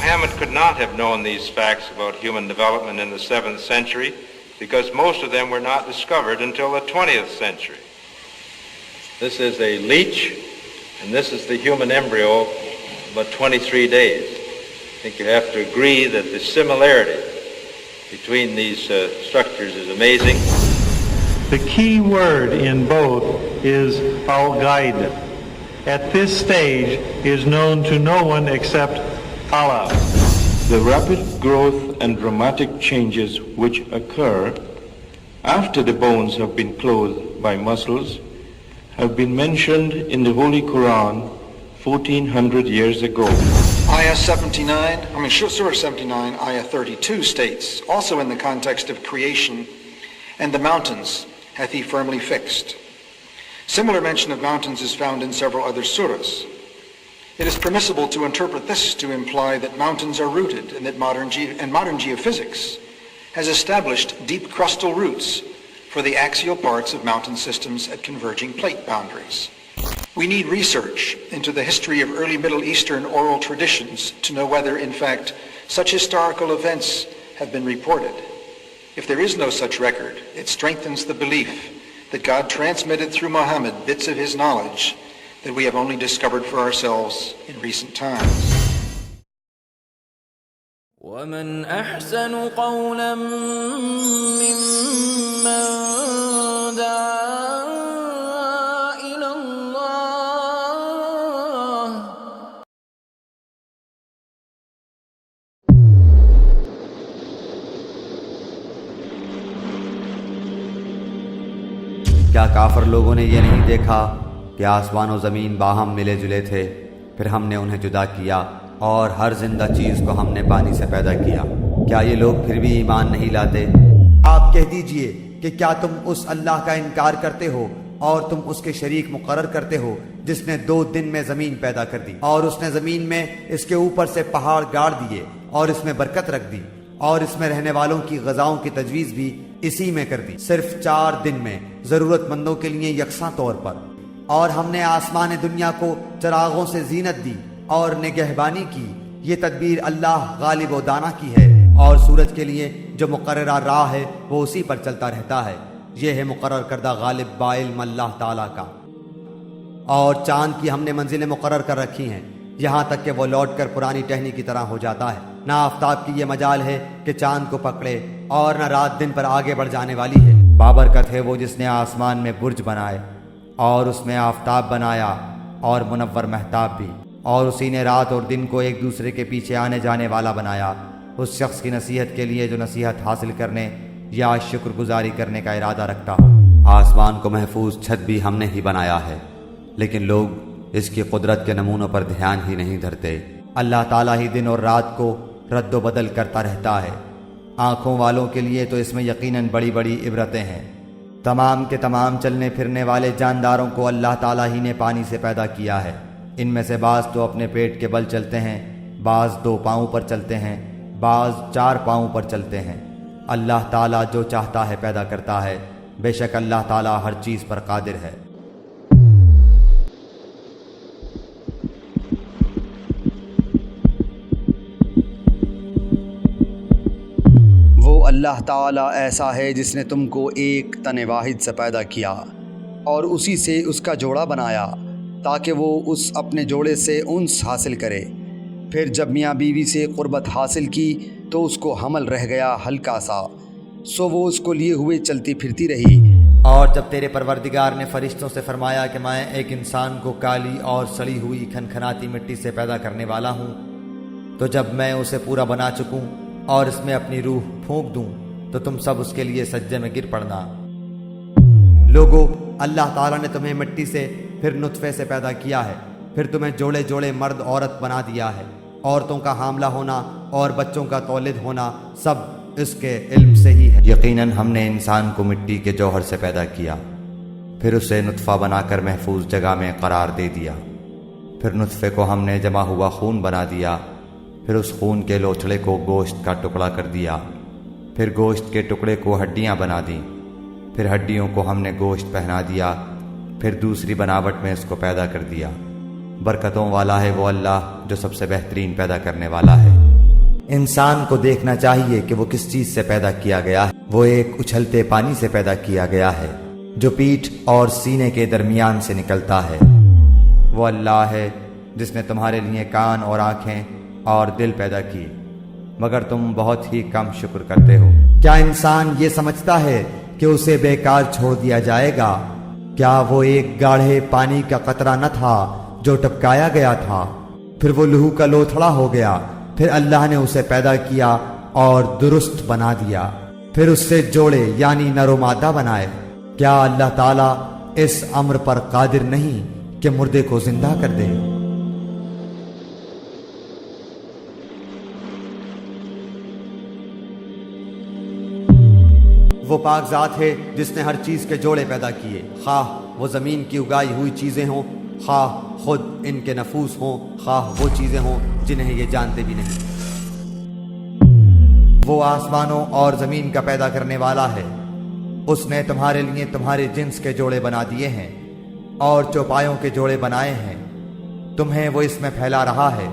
Muhammad could not have known these facts about human development in the 7th century because most of them were not discovered until the 20th century. This is a leech, and this is the human embryo, about 23 days. I think you have to agree that the similarity between these structures is amazing. The key word in both is al-Ghaib. At this stage is known to no one except Allah. The rapid growth and dramatic changes which occur after the bones have been clothed by muscles have been mentioned in the Holy Quran 1400 years ago. Surah 79, Ayah 32 states, also in the context of creation, and the mountains hath he firmly fixed. Similar mention of mountains is found in several other surahs. It is permissible to interpret this to imply that mountains are rooted and that modern geophysics has established deep crustal roots for the axial parts of mountain systems at converging plate boundaries. We need research into the history of early Middle Eastern oral traditions to know whether, in fact, such historical events have been reported. If there is no such record, it strengthens the belief that God transmitted through Muhammad bits of his knowledge that we have only discovered for ourselves in recent times. وَمَنْ أَحْسَنُ قَوْلًا مِّمَّنْ دَعَا إِلَى اللَّهِ. کیا کافر لوگوں نے یہ نہیں دیکھا کہ آسمان و زمین باہم ملے جلے تھے، پھر ہم نے انہیں جدا کیا اور ہر زندہ چیز کو ہم نے پانی سے پیدا کیا؟ کیا یہ لوگ پھر بھی ایمان نہیں لاتے؟ آپ کہہ دیجئے کہ کیا تم اس اللہ کا انکار کرتے ہو اور تم اس کے شریک مقرر کرتے ہو جس نے 2 دن میں زمین پیدا کر دی، اور اس نے زمین میں اس کے اوپر سے پہاڑ گاڑ دیے اور اس میں برکت رکھ دی، اور اس میں رہنے والوں کی غذاؤں کی تجویز بھی اسی میں کر دی، صرف 4 دن میں ضرورت مندوں کے لیے یکساں طور پر۔ اور ہم نے آسمان دنیا کو چراغوں سے زینت دی اور نگہبانی کی، یہ تدبیر اللہ غالب و دانا کی ہے، اور سورج کے لیے جو مقررہ راہ ہے وہ اسی پر چلتا رہتا ہے، یہ ہے مقرر کردہ غالب بعلم اللہ تعالیٰ کا۔ اور چاند کی ہم نے منزلیں مقرر کر رکھی ہیں یہاں تک کہ وہ لوٹ کر پرانی ٹہنی کی طرح ہو جاتا ہے، نہ آفتاب کی یہ مجال ہے کہ چاند کو پکڑے اور نہ رات دن پر آگے بڑھ جانے والی ہے۔ بابرکت ہے وہ جس نے آسمان میں برج بنائے اور اس میں آفتاب بنایا اور منور مہتاب بھی، اور اسی نے رات اور دن کو ایک دوسرے کے پیچھے آنے جانے والا بنایا، اس شخص کی نصیحت کے لیے جو نصیحت حاصل کرنے یا شکر گزاری کرنے کا ارادہ رکھتا ہو۔ آسمان کو محفوظ چھت بھی ہم نے ہی بنایا ہے، لیکن لوگ اس کی قدرت کے نمونوں پر دھیان ہی نہیں دھرتے۔ اللہ تعالیٰ ہی دن اور رات کو رد و بدل کرتا رہتا ہے، آنکھوں والوں کے لیے تو اس میں یقیناً بڑی بڑی عبرتیں ہیں۔ تمام کے تمام چلنے پھرنے والے جانداروں کو اللہ تعالیٰ ہی نے پانی سے پیدا کیا ہے، ان میں سے بعض تو اپنے پیٹ کے بل چلتے ہیں، بعض 2 پاؤں پر چلتے ہیں، بعض 4 پاؤں پر چلتے ہیں۔ اللہ تعالیٰ جو چاہتا ہے پیدا کرتا ہے، بے شک اللہ تعالیٰ ہر چیز پر قادر ہے۔ وہ اللہ تعالیٰ ایسا ہے جس نے تم کو ایک تن واحد سے پیدا کیا اور اسی سے اس کا جوڑا بنایا تاکہ وہ اس اپنے جوڑے سے انس حاصل کرے، پھر جب میاں بیوی سے قربت حاصل کی تو اس کو حمل رہ گیا ہلکا سا، سو وہ اس کو لیے ہوئے چلتی پھرتی رہی۔ اور جب تیرے پروردگار نے فرشتوں سے فرمایا کہ میں ایک انسان کو کالی اور سڑی ہوئی کھنکھناتی مٹی سے پیدا کرنے والا ہوں، تو جب میں اسے پورا بنا چکوں اور اس میں اپنی روح پھونک دوں تو تم سب اس کے لیے سجدے میں گر پڑنا۔ لوگو، اللہ تعالیٰ نے تمہیں مٹی سے پھر نطفے سے پیدا کیا ہے، پھر تمہیں جوڑے جوڑے مرد عورت بنا دیا ہے، عورتوں کا حاملہ ہونا اور بچوں کا تولد ہونا سب اس کے علم سے ہی ہے۔ یقیناً ہم نے انسان کو مٹی کے جوہر سے پیدا کیا، پھر اسے نطفہ بنا کر محفوظ جگہ میں قرار دے دیا، پھر نطفے کو ہم نے جمع ہوا خون بنا دیا، پھر اس خون کے لوتھڑے کو گوشت کا ٹکڑا کر دیا، پھر گوشت کے ٹکڑے کو ہڈیاں بنا دیں، پھر ہڈیوں کو ہم نے گوشت پہنا دیا، پھر دوسری بناوٹ میں اس کو پیدا کر دیا۔ برکتوں والا ہے وہ اللہ جو سب سے بہترین پیدا کرنے والا ہے۔ انسان کو دیکھنا چاہیے کہ وہ کس چیز سے پیدا کیا گیا ہے۔ وہ ایک اچھلتے پانی سے پیدا کیا گیا ہے جو پیٹھ اور سینے کے درمیان سے نکلتا ہے۔ وہ اللہ ہے جس نے تمہارے لیے کان اور آنکھیں اور دل پیدا کیے، مگر تم بہت ہی کم شکر کرتے ہو۔ کیا انسان یہ سمجھتا ہے کہ اسے بیکار چھوڑ دیا جائے گا؟ کیا وہ ایک گاڑھے پانی کا قطرہ نہ تھا جو ٹپکایا گیا تھا، پھر وہ لہو کا لوتھڑا ہو گیا، پھر اللہ نے اسے پیدا کیا اور درست بنا دیا، پھر اس سے جوڑے یعنی نر و مادہ بنائے۔ کیا اللہ تعالیٰ اس امر پر قادر نہیں کہ مردے کو زندہ کر دے؟ وہ پاک ذات ہے جس نے ہر چیز کے جوڑے پیدا کیے، خواہ وہ زمین کی اگائی ہوئی چیزیں ہوں، خواہ خود ان کے نفوس ہوں، خواہ وہ چیزیں ہوں جنہیں یہ جانتے بھی نہیں۔ وہ آسمانوں اور زمین کا پیدا کرنے والا ہے۔ اس نے تمہارے لیے تمہارے جنس کے جوڑے بنا دیے ہیں اور چوپایوں کے جوڑے بنائے ہیں۔ تمہیں وہ اس میں پھیلا رہا ہے،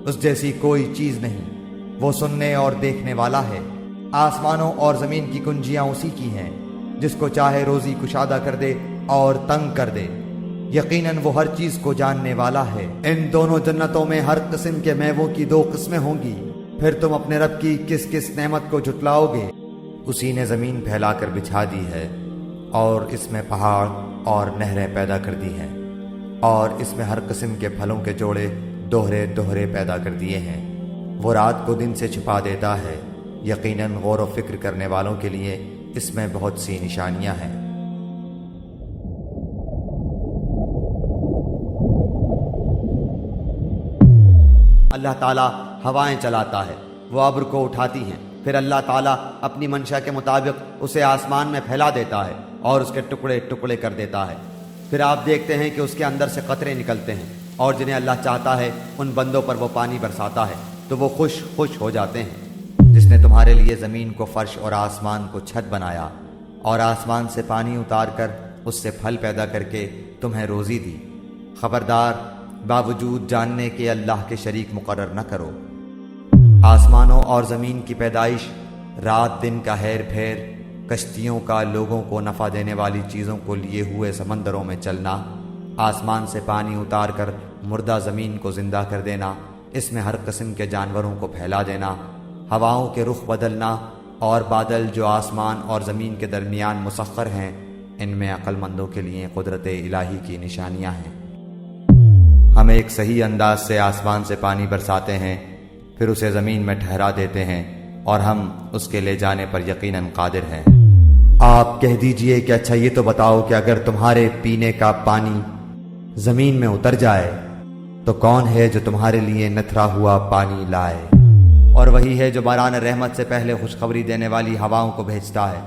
اس جیسی کوئی چیز نہیں۔ وہ سننے اور دیکھنے والا ہے۔ آسمانوں اور زمین کی کنجیاں اسی کی ہیں، جس کو چاہے روزی کشادہ کر دے اور تنگ کر دے۔ یقیناً وہ ہر چیز کو جاننے والا ہے۔ ان دونوں جنتوں میں ہر قسم کے میووں کی 2 قسمیں ہوں گی، پھر تم اپنے رب کی کس کس نعمت کو جھٹلاؤ گے؟ اسی نے زمین پھیلا کر بچھا دی ہے اور اس میں پہاڑ اور نہریں پیدا کر دی ہیں، اور اس میں ہر قسم کے پھلوں کے جوڑے دوہرے دوہرے پیدا کر دیے ہیں۔ وہ رات کو دن سے چھپا دیتا ہے۔ یقیناً غور و فکر کرنے والوں کے لیے اس میں بہت سی نشانیاں ہیں۔ اللہ تعالیٰ ہوائیں چلاتا ہے، وہ ابر کو اٹھاتی ہیں، پھر اللہ تعالیٰ اپنی منشا کے مطابق اسے آسمان میں پھیلا دیتا ہے اور اس کے ٹکڑے ٹکڑے کر دیتا ہے۔ پھر آپ دیکھتے ہیں کہ اس کے اندر سے قطرے نکلتے ہیں، اور جنہیں اللہ چاہتا ہے ان بندوں پر وہ پانی برساتا ہے تو وہ خوش ہو جاتے ہیں۔ جس نے تمہارے لیے زمین کو فرش اور آسمان کو چھت بنایا، اور آسمان سے پانی اتار کر اس سے پھل پیدا کر کے تمہیں روزی دی۔ خبردار، باوجود جاننے کے اللہ کے شریک مقرر نہ کرو۔ آسمانوں اور زمین کی پیدائش، رات دن کا ہیر پھیر، کشتیوں کا لوگوں کو نفع دینے والی چیزوں کو لیے ہوئے سمندروں میں چلنا، آسمان سے پانی اتار کر مردہ زمین کو زندہ کر دینا، اس میں ہر قسم کے جانوروں کو پھیلا دینا، ہواؤں کے رخ بدلنا، اور بادل جو آسمان اور زمین کے درمیان مسخر ہیں، ان میں عقل مندوں کے لیے قدرت الہی کی نشانیاں ہیں۔ ہم ایک صحیح انداز سے آسمان سے پانی برساتے ہیں، پھر اسے زمین میں ٹھہرا دیتے ہیں، اور ہم اس کے لے جانے پر یقیناً قادر ہیں۔ آپ کہہ دیجئے کہ اچھا یہ تو بتاؤ کہ اگر تمہارے پینے کا پانی زمین میں اتر جائے تو کون ہے جو تمہارے لیے نتھرا ہوا پانی لائے؟ اور وہی ہے جو باران رحمت سے پہلے خوشخبری دینے والی ہواؤں کو بھیجتا ہے،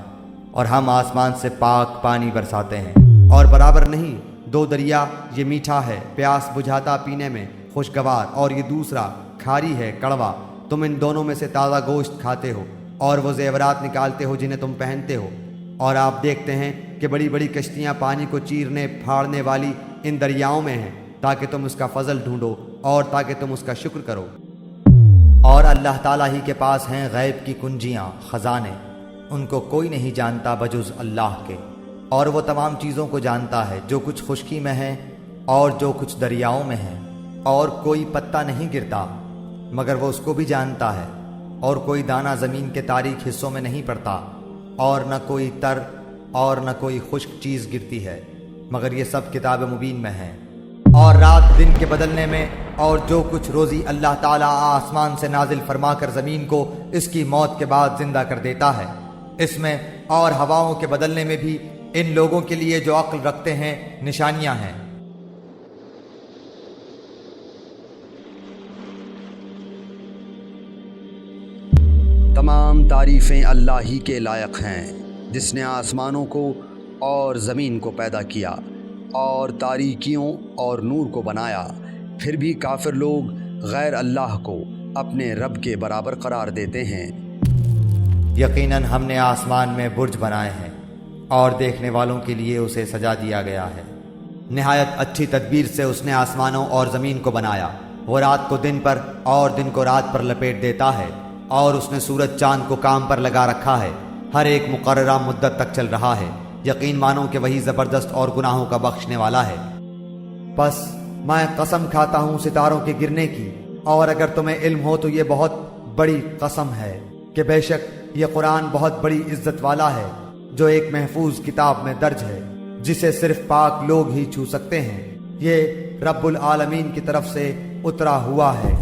اور ہم آسمان سے پاک پانی برساتے ہیں۔ اور برابر نہیں، 2 دریا، یہ میٹھا ہے پیاس بجھاتا پینے میں خوشگوار، اور یہ دوسرا کھاری ہے کڑوا۔ تم ان دونوں میں سے تازہ گوشت کھاتے ہو اور وہ زیورات نکالتے ہو جنہیں تم پہنتے ہو، اور آپ دیکھتے ہیں کہ بڑی بڑی کشتیاں پانی کو چیرنے پھاڑنے والی ان دریاؤں میں ہیں، تاکہ تم اس کا فضل ڈھونڈو اور تاکہ تم اس کا شکر کرو۔ اور اللہ تعالیٰ ہی کے پاس ہیں غیب کی کنجیاں، خزانے، ان کو کوئی نہیں جانتا بجز اللہ کے، اور وہ تمام چیزوں کو جانتا ہے جو کچھ خشکی میں ہے اور جو کچھ دریاؤں میں ہے، اور کوئی پتا نہیں گرتا مگر وہ اس کو بھی جانتا ہے، اور کوئی دانہ زمین کے تاریک حصوں میں نہیں پڑتا، اور نہ کوئی تر اور نہ کوئی خشک چیز گرتی ہے، مگر یہ سب کتاب مبین میں ہے۔ اور رات دن کے بدلنے میں، اور جو کچھ روزی اللہ تعالیٰ آسمان سے نازل فرما کر زمین کو اس کی موت کے بعد زندہ کر دیتا ہے، اس میں اور ہواؤں کے بدلنے میں بھی ان لوگوں کے لیے جو عقل رکھتے ہیں نشانیاں ہیں۔ تمام تعریفیں اللہ ہی کے لائق ہیں، جس نے آسمانوں کو اور زمین کو پیدا کیا اور تاریکیوں اور نور کو بنایا۔ پھر بھی کافر لوگ غیر اللہ کو اپنے رب کے برابر قرار دیتے ہیں۔ یقیناً ہم نے آسمان میں برج بنائے ہیں اور دیکھنے والوں کے لیے اسے سجا دیا گیا ہے۔ نہایت اچھی تدبیر سے اس نے آسمانوں اور زمین کو بنایا، وہ رات کو دن پر اور دن کو رات پر لپیٹ دیتا ہے، اور اس نے سورج چاند کو کام پر لگا رکھا ہے، ہر ایک مقررہ مدت تک چل رہا ہے۔ یقین مانو کہ وہی زبردست اور گناہوں کا بخشنے والا ہے۔ پس میں قسم کھاتا ہوں ستاروں کے گرنے کی، اور اگر تمہیں علم ہو تو یہ بہت بڑی قسم ہے کہ بے شک یہ قرآن بہت بڑی عزت والا ہے، جو ایک محفوظ کتاب میں درج ہے، جسے صرف پاک لوگ ہی چھو سکتے ہیں۔ یہ رب العالمین کی طرف سے اترا ہوا ہے۔